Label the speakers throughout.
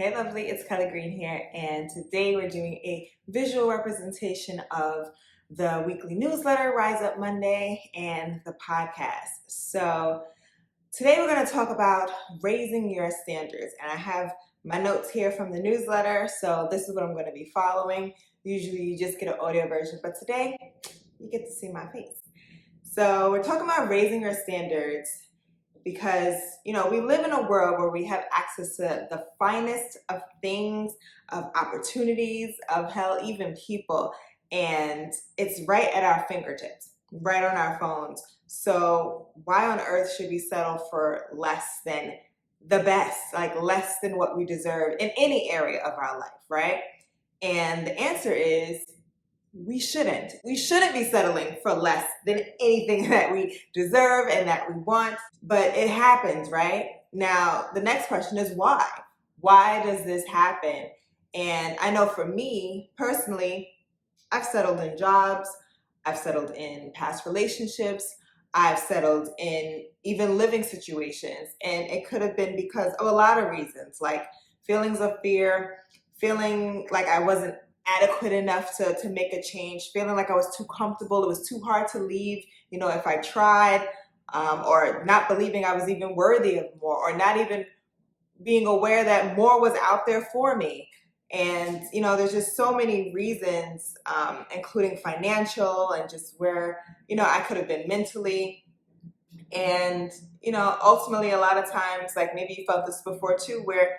Speaker 1: Hey lovely, it's Kelly Green here, and today we're doing a visual representation of the weekly newsletter, Rise Up Monday, and the podcast. So today we're going to talk about raising your standards, and I have my notes here from the newsletter, so this is what I'm going to be following. Usually you just get an audio version, but today you get to see my face. So we're talking about raising your standards because, we live in a world where we have access to the finest of things, of opportunities, of hell, even people, and it's right at our fingertips, right on our phones. So why on earth should we settle for less than the best, like less than what we deserve in any area of our life, right? And the answer is we shouldn't. We shouldn't be settling for less than anything that we deserve and that we want, but it happens, right? Now, the next question is why? Why does this happen? And I know for me personally, I've settled in jobs, I've settled in past relationships, I've settled in even living situations, and it could have been because of a lot of reasons, like feelings of fear, feeling like I wasn't adequate enough to make a change, feeling like I was too comfortable, it was too hard to leave, if I tried, or not believing I was even worthy of more, or not even being aware that more was out there for me. And, there's just so many reasons, including financial and just where, I could have been mentally. And, ultimately a lot of times, like maybe you felt this before too, where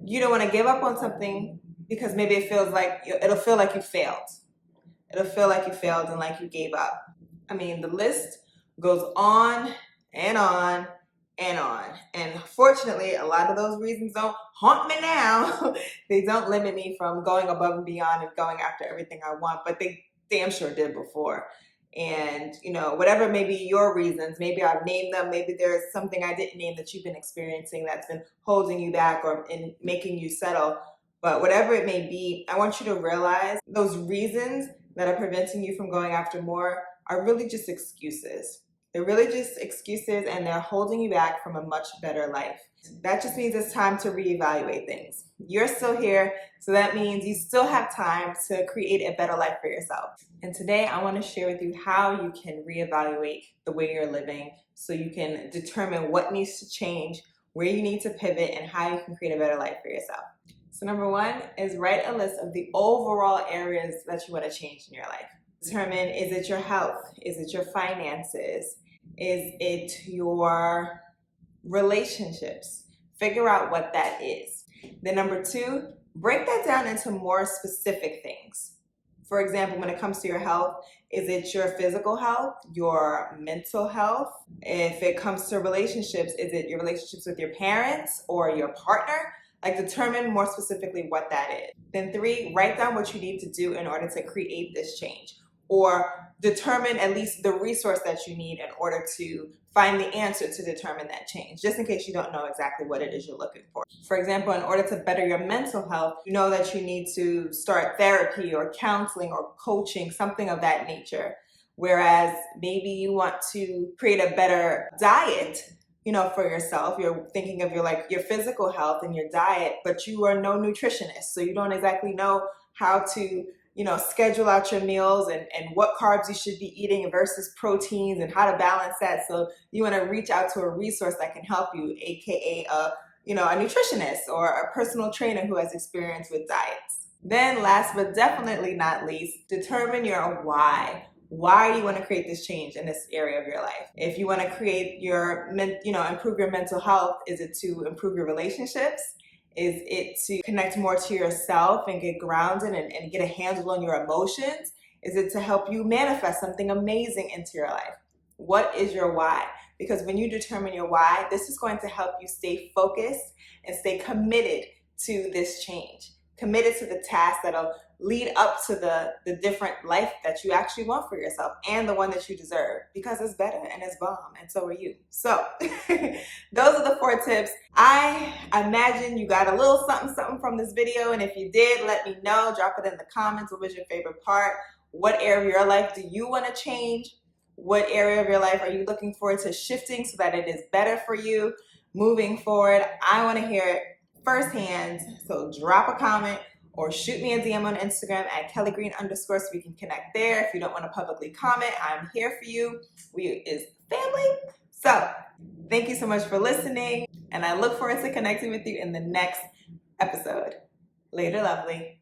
Speaker 1: you don't want to give up on something because maybe it'll feel like you failed. It'll feel like you failed and like you gave up. I mean, the list goes on and on and on. And fortunately, a lot of those reasons don't haunt me now. They don't limit me from going above and beyond and going after everything I want, but they damn sure did before. And, whatever may be your reasons, maybe I've named them, maybe there's something I didn't name that you've been experiencing that's been holding you back or in making you settle. But whatever it may be, I want you to realize those reasons that are preventing you from going after more are really just excuses. They're really just excuses, and they're holding you back from a much better life. That just means it's time to reevaluate things. You're still here, so that means you still have time to create a better life for yourself. And today I want to share with you how you can reevaluate the way you're living so you can determine what needs to change, where you need to pivot, and how you can create a better life for yourself. So number one is write a list of the overall areas that you want to change in your life. Determine, is it your health? Is it your finances? Is it your relationships? Figure out what that is. Then number two, break that down into more specific things. For example, when it comes to your health, is it your physical health, your mental health? If it comes to relationships, is it your relationships with your parents or your partner? Like, determine more specifically what that is. Then three, write down what you need to do in order to create this change, or determine at least the resource that you need in order to find the answer to determine that change, just in case you don't know exactly what it is you're looking for. For example, in order to better your mental health, you know that you need to start therapy or counseling or coaching, something of that nature. Whereas maybe you want to create a better diet, for yourself. You're thinking of your physical health and your diet, but you are no nutritionist, so you don't exactly know how to schedule out your meals and what carbs you should be eating versus proteins and how to balance that. So you want to reach out to a resource that can help you, aka a nutritionist or a personal trainer who has experience with diets. Then last but definitely not least, determine your why. Why do you want to create this change in this area of your life? If you want to create improve your mental health, is it to improve your relationships? Is it to connect more to yourself and get grounded and get a handle on your emotions? Is it to help you manifest something amazing into your life? What is your why? Because when you determine your why, this is going to help you stay focused and stay committed to this change, committed to the task that'll lead up to the different life that you actually want for yourself and the one that you deserve, because it's better and it's bomb, and so are you. So those are the 4 tips. I imagine you got a little something from this video, and if you did, let me know. Drop it in the comments. What was your favorite part? What area of your life do you want to change? What area of your life are you looking forward to shifting so that it is better for you moving forward? I want to hear it firsthand. So drop a comment or shoot me a DM on Instagram at kellygreen_ so we can connect there. If you don't want to publicly comment, I'm here for you. We is family. So thank you so much for listening, and I look forward to connecting with you in the next episode. Later, lovely.